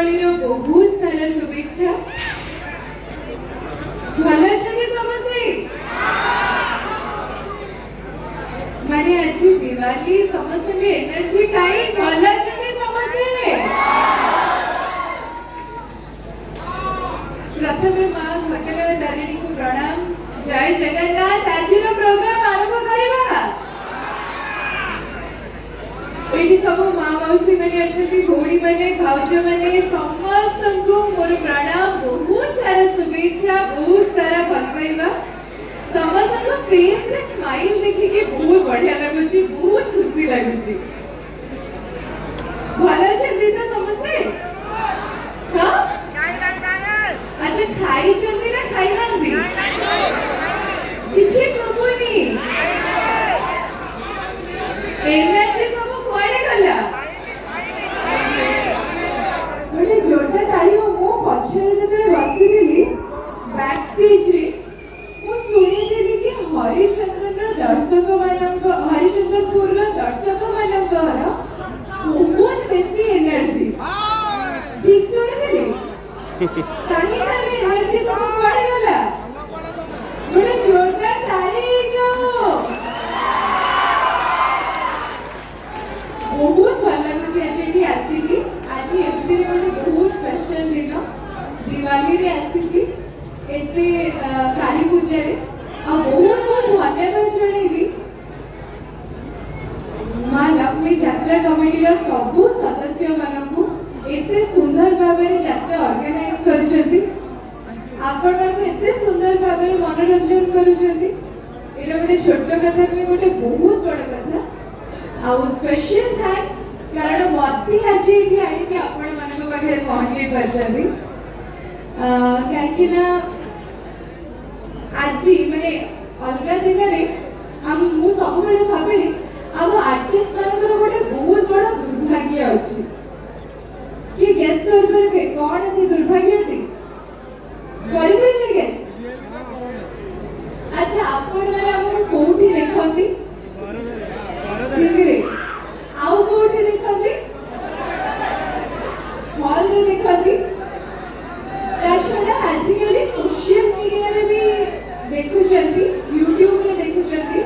दीपावली बहुत सारा शुभेच्छा भल अच्छे समस्ते माने आज दिवाली समस्त एनर्जी काई भल अच्छे समस्ते प्रथम मां घटना तारिणी को प्रणाम जय जगन्नाथ आज प्रोग्राम आरंभ करवा एटी सब माँ मौसी मैंने अच्छी भौणी मैंने भाज मैंने समस्त को मोर प्रणाम बहुत सारा शुभेच्छा बहुत सारा भल पाइबा समस्त फेस रे स्माइल देखि के बहुत बढ़िया लागुची बहुत खुशी लागुची भल छथि त समस्ते हां अच्छा खाई चंदी ना खाई नंदी किछि सुबुनी एनर्जी सब कोडे गला बोले जोटा टाइम मो पछे जते बसिली बैक स्टेज रे मो सुनी देली कि हरिचंद्र दर्शक मानक हरिचंद्रपुर रो दर्शक मानकर बहुत बेसी एनर्जी ठीक सुनी देली तानी तानी एनर्जी सब कोडे गला बोले जोरदार ताली जो बहुत भल लगुच आज आसिली आज एमती गोटे बहुत स्पेशल दिन दिवाली रे आसी एते काली पूजा रे आ बहुत बहुत धन्यवाद जणेबी मां लक्ष्मी यात्रा कमिटी रो सब सदस्य मानकु एते सुंदर भाबरे यात्रा ऑर्गेनाइज करछथि आपण माने एते सुंदर भाबरे मनोरंजन करूछथि एटा गोटे छोट कथा नुहे गोटे बहुत बड़ कथा आउ स्पेशल थैंक्स कारण मती आज ये आई कि आपण मानक पाखे पहुंचे परछथि काहे ना आज माने अलगा दिन रे हम मु सब बेले भाबे हम आर्टिस्ट मानकर गोटे बहुत बड़ दुर्भाग्य अछि कि गेस कर परबे कोन से दुर्भाग्य टी करबे ने गेस अच्छा आपण माने हम कोठी देखंती टीवी आउ कोठी देखंती हॉल रे देखंती ताछड़ा आजिकली सोशल मीडिया रे भी देखुचंती YouTube रे देखुचंती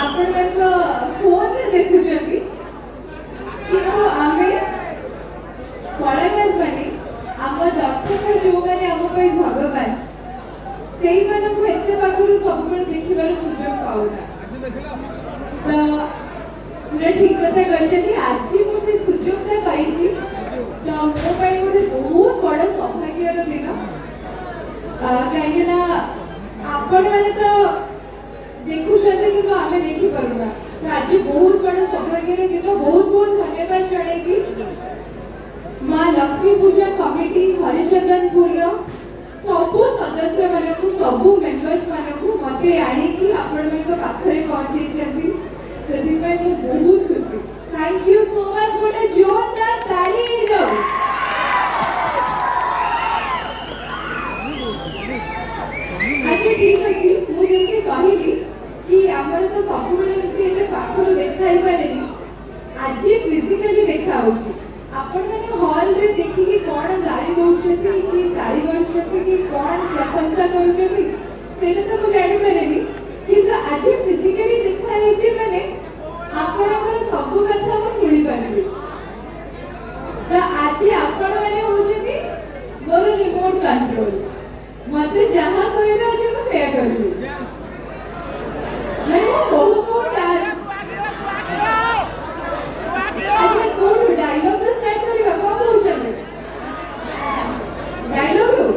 आपण का फोन रे देखुचंती किंतु आमे कलाकार बने आम दर्शक जो मैंने आम भगवान से एत पाखु सब देखिबार सुजोग पाऊना तो पूरा ठीक कथा कहते आज मुझे सुजोगटा पाई तो मो गोटे बहुत बड़ सौभाग्यर दिन कहीं आपण मैंने तो देखुंत कि आम देखी पारूना तो आज बहुत बड़ सौभाग्यर दिन बहुत बहुत धन्यवाद जणेबी मां लक्ष्मी पूजा कमिटी हरिचंदनपुर सबु सदस्य मानकु सबु मेंबर्स मानकु मते आनी कि आपण मानक पाखरे पहुंची छथि सेति पय मु बहुत खुशी थैंक यू सो मच गोटे जोरदार ताली दो अच्छा ठीक अछि मु जेमके कहिली कि हमर तो सबु बेले एते पाखरो देखाई पारेनी आज फिजिकली देखा होची आपण माने हॉल रे देखि कि कोन गाड़ी दउछथि कि गाड़ी बनछथि कि कोन प्रशंसा करूछथि सेटा तो मु जानि पारेनी किंतु आज फिजिकली देखा हेछि माने आपणकर सब कथा मु सुनि पारिबि तो आज आपण माने होछथि मोर रिमोट कंट्रोल मते जहां कहबे आज मु सेया करबी नहीं बहुत बहुत अच्छा कोड डायलॉग तो स्टार्ट करिबा कोन होछन डायलॉग रो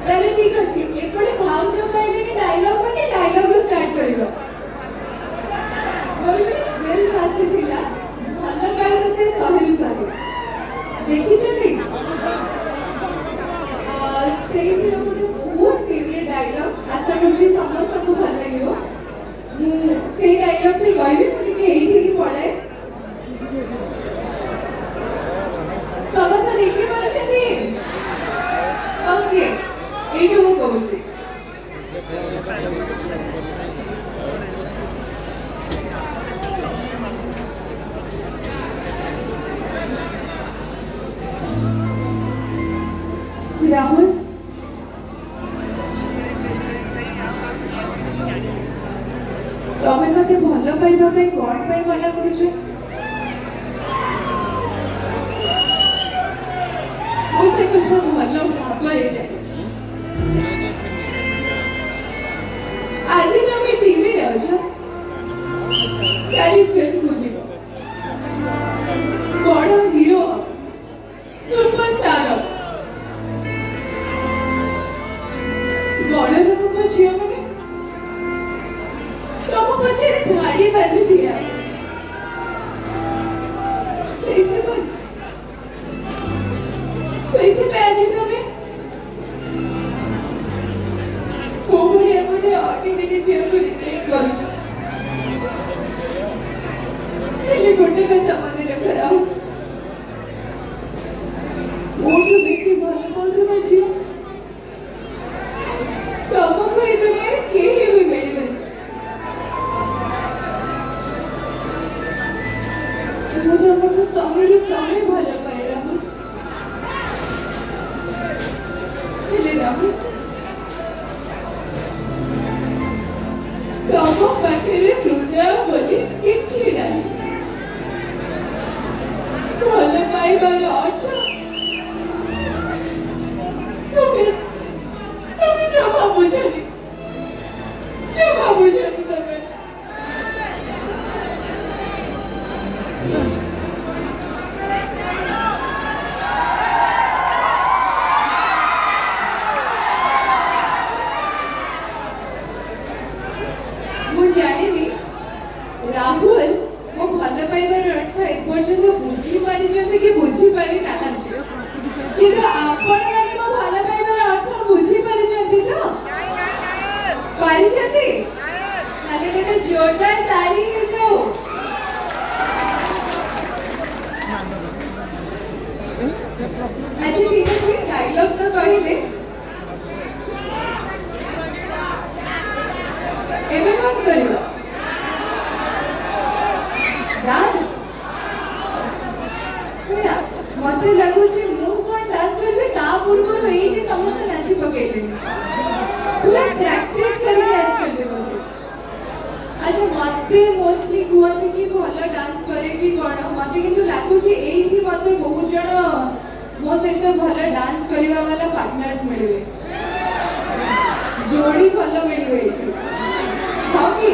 चले ठीक अछि एपडे भाव जो कहले कि डायलॉग माने डायलॉग रो स्टार्ट करिबा बोलबे वेल फास्ट थिला भल पाइते सहेली साथे देखि छथि सेही गोटे बहुत फेवरेट डायलॉग आशा करछि समस्त को भल लागियो से डायलॉग पे कहबे पुनी के एठी की पड़े समस्त देखि पाछथि ओके एठी हो कहउछि ରାହୁଲ ତମେ ମତେ ଭଲ ପାଇବା ପାଇଁ କଣ ପାଇଁ ମନା କରୁଛ? ମୁଁ ସେ କଥା ଭଲ ଭାବରେ ଜାଣିଛି। ଆଜି ତମେ ଟିଭିରେ ଅଛ, କାଲି ଫିଲ୍ମକୁ ଯିବ, ବଡ଼ ହିରୋ ସୁପରଷ୍ଟାର ବଡ଼ ଲୋକଙ୍କ ଝିଅମାନେ ତମ ପଛରେ ଧାଡ଼ି ବାନ୍ଧି ଠିଆ ସେଇଥିପାଇଁ ଆଜି ତମେ ମୋ ଭଳିଆ ଗୋଟେ ଅର୍ଡିନାରୀ ଝିଅକୁ ରିଜେକ୍ଟ କରୁଛ। ହେଲେ ଗୋଟେ କଥା ମନେ ରଖ ରାହୁଲ, ମୋଠୁ ବେଶୀ ଭଲ ପାଉଥିବା ଝିଅ ତମକୁ ଏ ଦୁନିଆରେ କେହି ବି ମିଳିବେନି। ମୁଁ ତମକୁ ଶହେରୁ ଶହେ ଭଲ ପାଏ ରାହୁଲ। ହେଲେ ରାହୁଲ ତମ ପାଖରେ ହୃଦୟ ବୋଲି କିଛି ନାହିଁ। ଭଲ ପାଇବାର ଅର୍ଥ তুমি জমা বুঝনি তবে ମୁଁ ଜାଣିନି ରାହୁଲ ମୋ ଭଲ ପାଇବାର ଅର୍ଥ ଏପର୍ଯ୍ୟନ୍ତ ବୁଝିପାରିଛନ୍ତି କି ବୁଝିପାରି ନାହାନ୍ତି, କିନ୍ତୁ ଆପଣମାନେ ମୋ ଭଲ ପାଇବାର ଅର୍ଥ ବୁଝିପାରିଛନ୍ତି ତ? ପାରିଛନ୍ତି? ତାହେଲେ ଗୋଟେ ଜୋରଦାର ତାଳି ହେଇଯାଉ। ଆଚ୍ଛା ଠିକ ଅଛି, ଡାଇଲଗ ତ କହିଲେ, ଏବେ କଣ କରିବ? ଡାନ୍ସ? ମତେ ଲାଗୁଛି ମୁଁ କଣ ଡାନ୍ସ କରିବି ତା ପୂର୍ବରୁ ଏଇଠି ସମସ୍ତେ ନାଚି ପକେଇଲେଣି, ପୁରା ପ୍ରାକ୍ଟିସ କରିକି ଆସିଛନ୍ତି ବୋଧେ। ଆଚ୍ଛା ମତେ ମୋଷ୍ଟଲି କୁହନ୍ତି କି ଭଲ ଡାନ୍ସ କରେ କି କଣ, ମତେ କିନ୍ତୁ ଲାଗୁଛି ଏଇଠି ମତେ ବହୁତ ଜଣ ମୋ ସହିତ ଭଲ ଡାନ୍ସ କରିବା ବାଲା ପାର୍ଟନର୍ସ ମିଳିବେ, ଯୋଡ଼ି ଭଲ ମିଳିବେ ଏଇଠି। ହଁ କି?